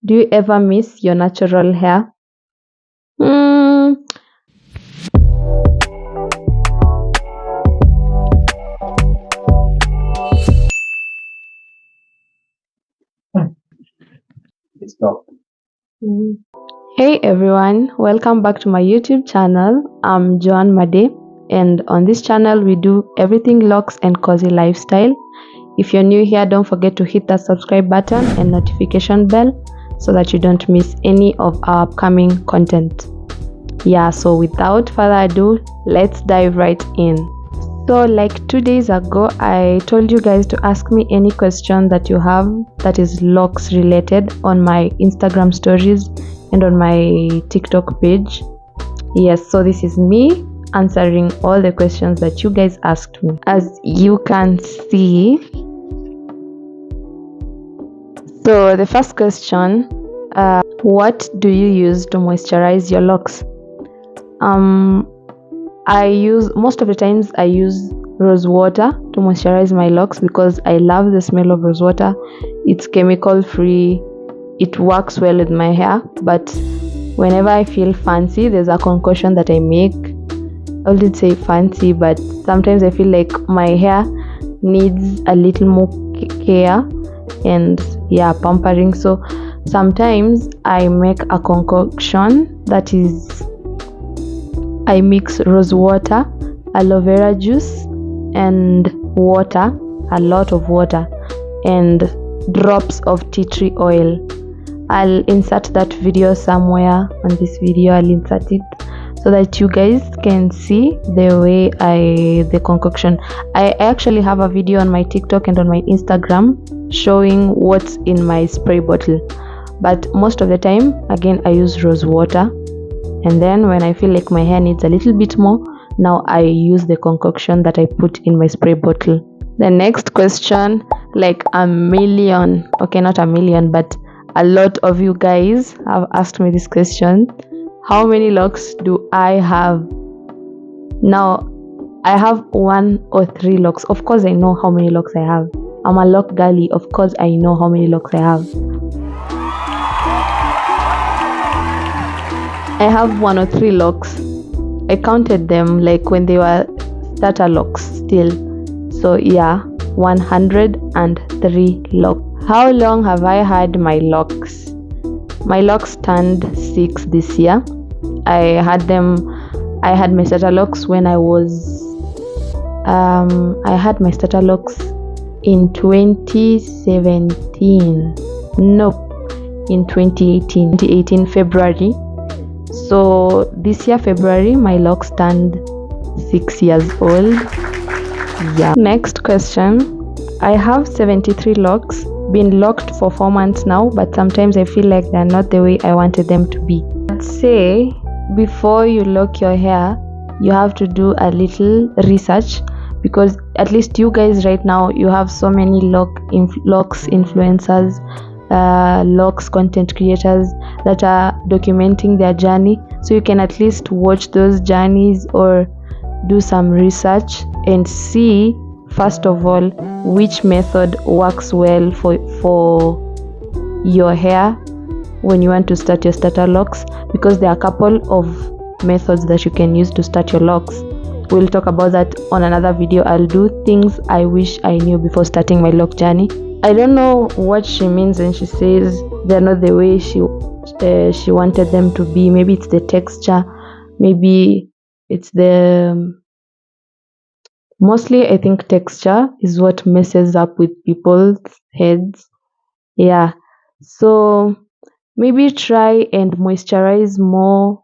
Do you ever miss your natural hair? Hmm. Stop. Hey everyone, welcome back to my YouTube channel. I'm Joan Made, and on this channel we do everything locks and cozy lifestyle. If you're new here, don't forget to hit that subscribe button and notification bell so that you don't miss any of our upcoming content. Yeah, so without further ado, let's dive right in. So, like 2 days ago, I told you guys to ask me any question that you have that is locks related on my Instagram stories and on my TikTok page. Yes, so this is me answering all the questions that you guys asked me. As you can see, so the first question, what do you use to moisturize your locks? I use most of the times I use rose water to moisturize my locks because I love the smell of rose water. It's chemical free. It works well with my hair, but whenever I feel fancy, there's a concoction that I make. I wouldn't say fancy, but sometimes I feel like my hair needs a little more care and pampering. So sometimes I make a concoction that is, I mix rose water, aloe vera juice, and water, a lot of water, and drops of tea tree oil. I'll insert that video somewhere on this video. I'll insert it so that you guys can see the concoction. I actually have a video on my TikTok and on my Instagram showing what's in my spray bottle. But most of the time, again, I use rose water. And then when I feel like my hair needs a little bit more, now I use the concoction that I put in my spray bottle. The next question, like a million, okay, not a million, but a lot of you guys have asked me this question. How many locks do I have? Now, I have 1 or 3 locks. Of course, I know how many locks I have. I'm a lock girly. Of course, I know how many locks I have. I have 1 or 3 locks. I counted them like when they were starter locks still. So yeah, 103 locks. How long have I had my locks? My locks turned 6 this year. I had my starter locks when I had my starter locks in 2017. Nope, in 2018 February. So this year February my locks turned 6 years old. Yeah. Next question. I have 73 locks, been locked for 4 months now, but sometimes I feel like they're not the way I wanted them to be. I'd say before you lock your hair, you have to do a little research, because at least you guys right now, you have so many locks influencers, locks content creators that are documenting their journey, so you can at least watch those journeys or do some research and see first of all which method works well for your hair when you want to start your starter locks, because there are a couple of methods that you can use to start your locks. We'll talk about that on another video. I'll do things I wish I knew before starting my lock journey. I don't know what she means when she says they're not the way she wanted them to be. Maybe it's the texture, maybe it's mostly I think texture is what messes up with people's heads. Yeah, so maybe try and moisturize more,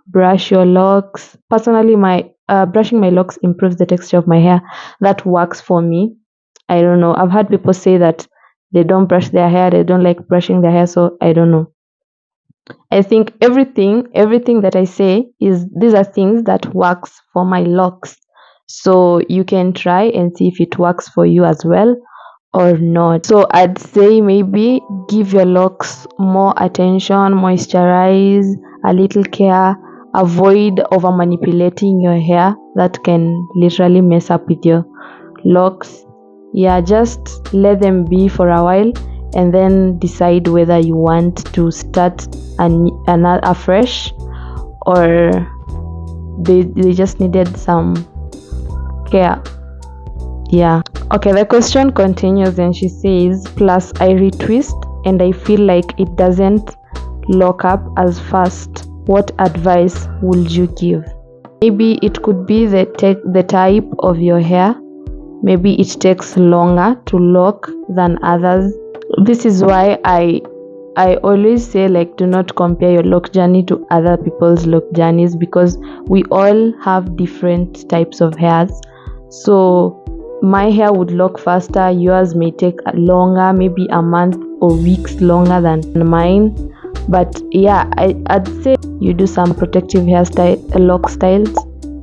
brush your locks. Personally, my brushing my locks improves the texture of my hair. That works for me. I don't know. I've heard people say that they don't brush their hair, they don't like brushing their hair, so I don't know. I think everything that I say these are things that works for my locks. So you can try and see if it works for you as well or not. So I'd say maybe give your locks more attention, moisturize, a little care, avoid over manipulating your hair. That can literally mess up with your locks. Yeah, just let them be for a while and then decide whether you want to start afresh, or they just needed some care. Yeah. Okay, the question continues and she says, plus I retwist and I feel like it doesn't lock up as fast. What advice would you give? Maybe it could be the type of your hair. Maybe it takes longer to lock than others. This is why I always say, like, do not compare your lock journey to other people's lock journeys, because we all have different types of hairs. So my hair would lock faster, yours may take longer, maybe a month or weeks longer than mine. But yeah, I'd say you do some protective lock styles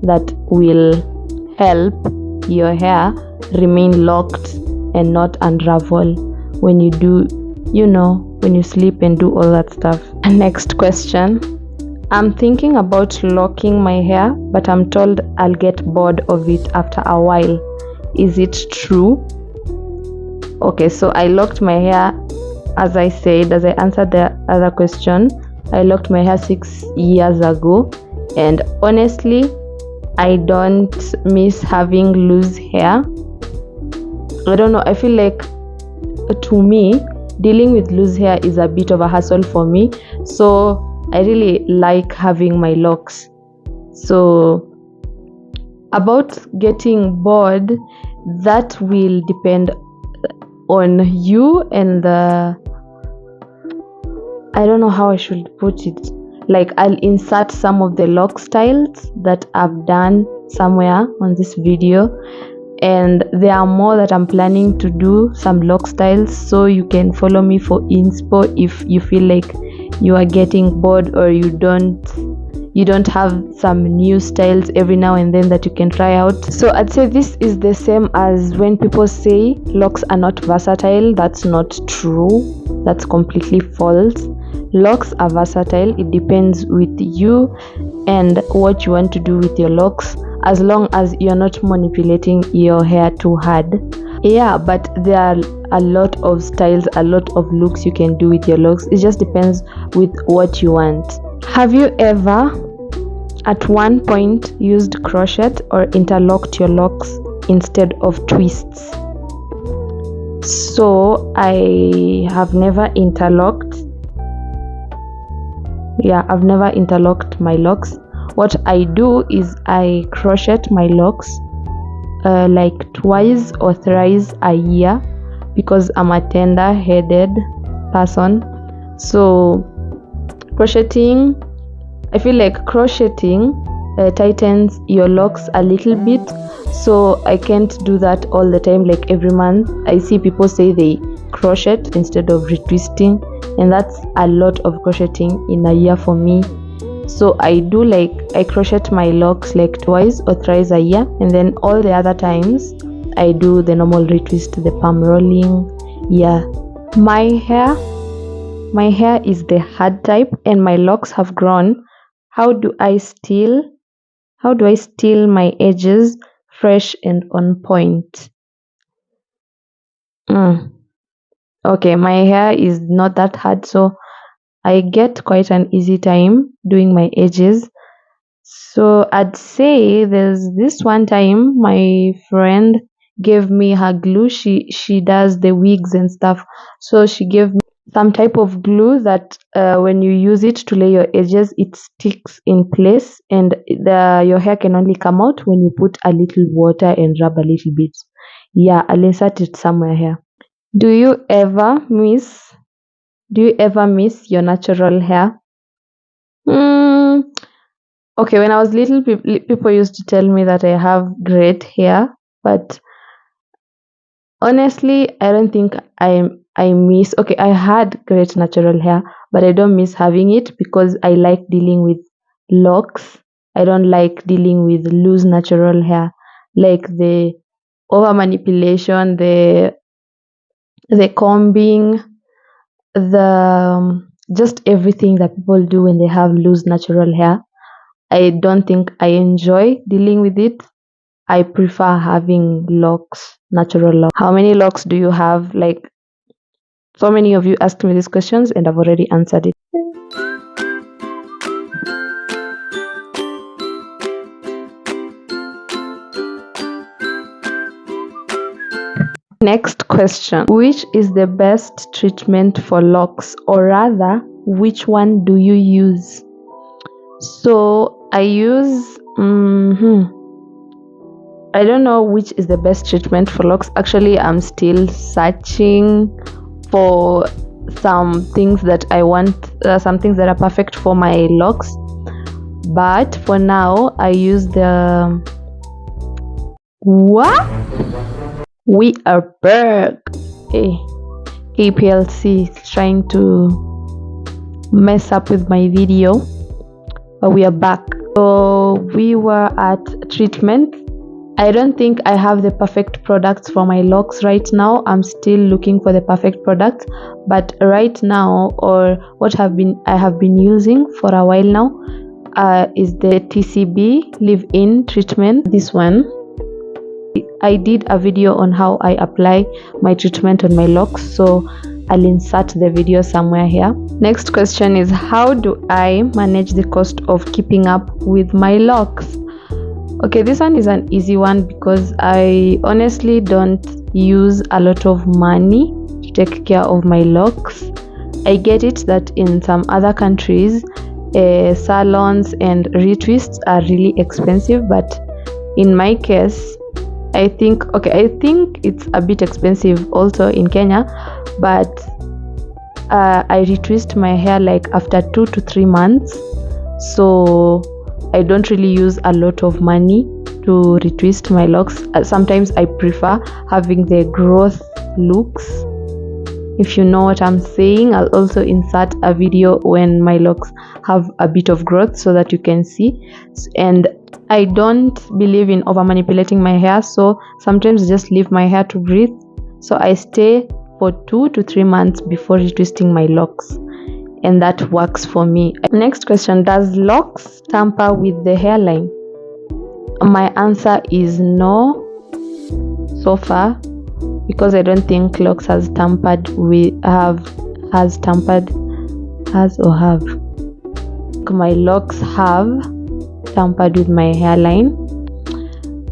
that will help your hair remain locked and not unravel when you do, when you sleep and do all that stuff. Next question. I'm thinking about locking my hair, but I'm told I'll get bored of it after a while. Is it true? Okay, so I locked my hair, as I answered the other question. I locked my hair 6 years ago, and honestly, I don't miss having loose hair. I don't know, I feel like, to me, dealing with loose hair is a bit of a hassle for me, so I really like having my locks. So about getting bored, that will depend on you and I don't know how I should put it. Like, I'll insert some of the lock styles that I've done somewhere on this video, and there are more that I'm planning to do, some lock styles, so you can follow me for inspo if you feel like you are getting bored, or you don't have some new styles every now and then that you can try out. So I'd say this is the same as when people say locks are not versatile. That's not true. That's completely false. Locks are versatile. It depends with you and what you want to do with your locks, as long as you're not manipulating your hair too hard. Yeah, but there are a lot of styles, a lot of looks you can do with your locks. It just depends with what you want. Have you ever at one point used crochet or interlocked your locks instead of twists? So I have never interlocked. Yeah, I've never interlocked my locks. What I do is I crochet my locks like twice or thrice a year, because I'm a tender-headed person. So crocheting, I feel like crocheting tightens your locks a little bit, so I can't do that all the time, like every month. I see people say they crochet instead of retwisting, and that's a lot of crocheting in a year for me. So I crochet my locks like twice or thrice a year, and then all the other times I do the normal retwist, the palm rolling. Yeah, my hair is the hard type, and my locks have grown. How do I still my edges fresh and on point? Okay, my hair is not that hard, so I get quite an easy time doing my edges. So I'd say there's this one time my friend gave me her glue. She does the wigs and stuff, so she gave me some type of glue that when you use it to lay your edges, it sticks in place, and your hair can only come out when you put a little water and rub a little bit. Yeah, I'll insert it somewhere here. Do you ever miss your natural hair? Okay, when I was little, people used to tell me that I have great hair, but honestly, I don't think I miss. Okay, I had great natural hair, but I don't miss having it because I like dealing with locks. I don't like dealing with loose natural hair, like the over manipulation, the combing, the just everything that people do when they have loose natural hair. I don't think I enjoy dealing with it. I prefer having locks, natural locks. How many locks do you have? Like So many of you asked me these questions and I've already answered it. Next question. Which is the best treatment for locks, or rather, which one do you use? So I use I don't know which is the best treatment for locks. Actually, I'm still searching for some things that I want, some things that are perfect for my locks. But for now, I use the what? We are back. Hey, APLC is trying to mess up with my video, but we are back. So we were at treatment. I don't think I have the perfect products for my locks right now. I'm still looking for the perfect products, but right now, or what I have been using for a while now, is the TCB leave-in treatment. This one, I did a video on how I apply my treatment on my locks, so I'll insert the video somewhere here. Next question is, how do I manage the cost of keeping up with my locks? Okay, this one is an easy one because I honestly don't use a lot of money to take care of my locks. I get it that in some other countries, salons and retwists are really expensive, but in my case, I think it's a bit expensive also in Kenya, but I retwist my hair like after 2 to 3 months, so I don't really use a lot of money to retwist my locks. Sometimes I prefer having the growth looks, if you know what I'm saying. I'll also insert a video when my locks have a bit of growth so that you can see. And I don't believe in over manipulating my hair, so sometimes I just leave my hair to breathe. So I stay for 2 to 3 months before retwisting my locks, and that works for me. Next question, does locks tamper with the hairline? My answer is no so far, because I don't think locks has tampered. My locks have tampered with my hairline.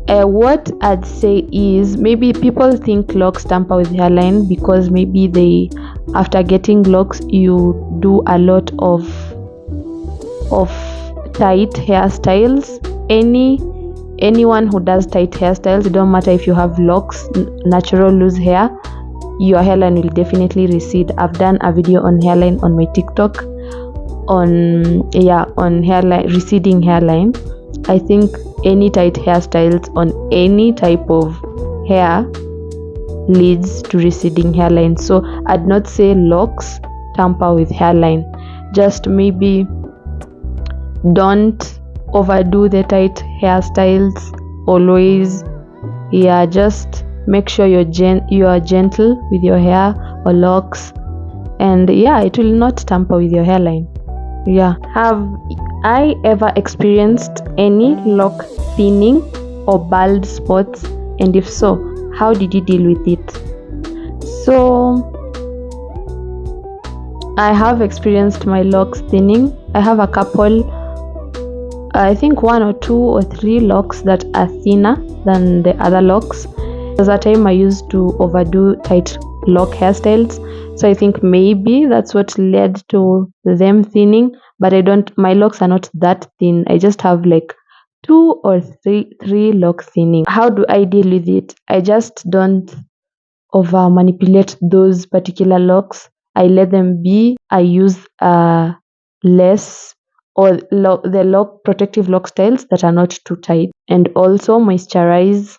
What I'd say is, maybe people think locks tamper with hairline because maybe after getting locks you do a lot of tight hairstyles. Anyone who does tight hairstyles, it don't matter if you have locks, natural loose hair, your hairline will definitely recede. I've done a video on hairline on my TikTok, on hairline, receding hairline. I think any tight hairstyles on any type of hair leads to receding hairline. So I'd not say locks tamper with hairline. Just maybe don't overdo the tight hairstyles always. Just make sure you are gentle with your hair or locks, and it will not tamper with your hairline. Have I ever experienced any lock thinning or bald spots, and if so, how did you deal with it? So I have experienced my locks thinning. I have a couple, I think 1 or 2 or 3 locks that are thinner than the other locks. There's a time I used to overdo tight lock hairstyles, so I think maybe that's what led to them thinning. But my locks are not that thin. I just have like 2 or 3 lock thinning. How do I deal with it? I just don't over manipulate those particular locks. I let them be. I use less or the protective lock styles that are not too tight, and also moisturize,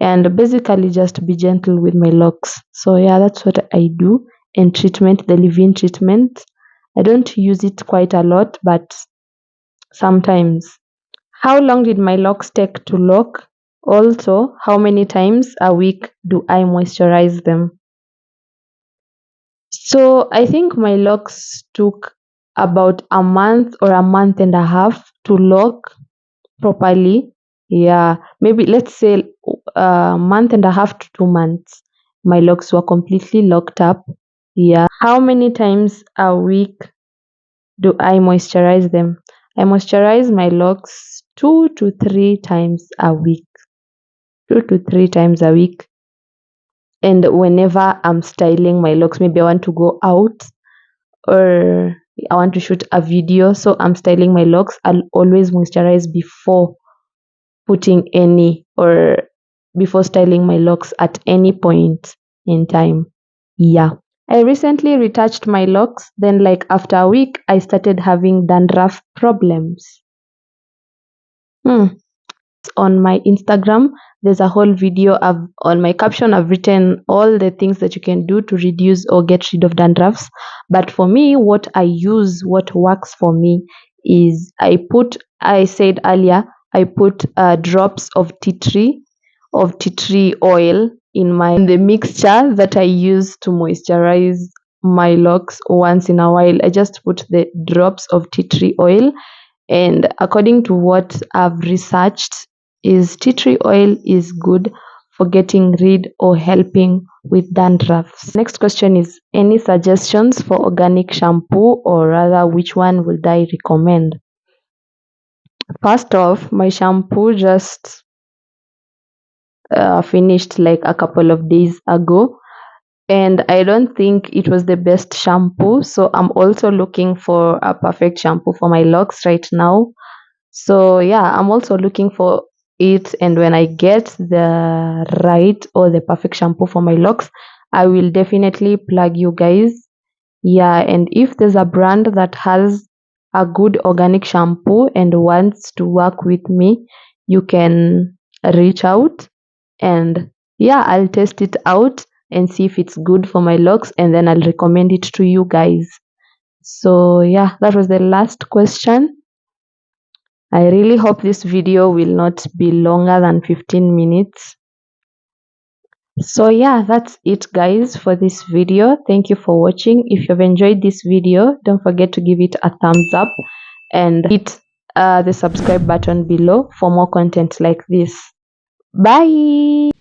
and basically just be gentle with my locks. So that's what I do. And treatment, the leave-in treatment, I don't use it quite a lot, but sometimes. How long did my locks take to lock? Also, how many times a week do I moisturize them? So I think my locks took about a month or a month and a half to lock properly. Maybe let's say a month and a half to 2 months. My locks were completely locked up. Yeah. How many times a week do I moisturize them? I moisturize my locks 2 to 3 times a week. 2 to 3 times a week. And whenever I'm styling my locks, maybe I want to go out or I want to shoot a video, so I'm styling my locks, I'll always moisturize before putting any or before styling my locks at any point in time. Yeah. I recently retouched my locks, then like after a week I started having dandruff problems. Hmm. On my Instagram, there's a whole video on my caption. I've written all the things that you can do to reduce or get rid of dandruffs. But for me, what I use, what works for me is I said earlier, I put drops of tea tree oil in the mixture that I use to moisturize my locks once in a while. I just put the drops of tea tree oil, and according to what I've researched, is tea tree oil is good for getting rid or helping with dandruffs. Next question is, any suggestions for organic shampoo, or rather which one would I recommend? First off, my shampoo just finished like a couple of days ago, and I don't think it was the best shampoo, so I'm also looking for a perfect shampoo for my locks right now. So yeah, I'm also looking for it, and when I get the right or the perfect shampoo for my locks, I will definitely plug you guys. Yeah, and if there's a brand that has a good organic shampoo and wants to work with me, you can reach out, and yeah, I'll test it out and see if it's good for my locks, and then I'll recommend it to you guys. So yeah, that was the last question. I really hope this video will not be longer than 15 minutes. So yeah, that's it guys for this video. Thank you for watching. If you've enjoyed this video, don't forget to give it a thumbs up and hit the subscribe button below for more content like this. Bye.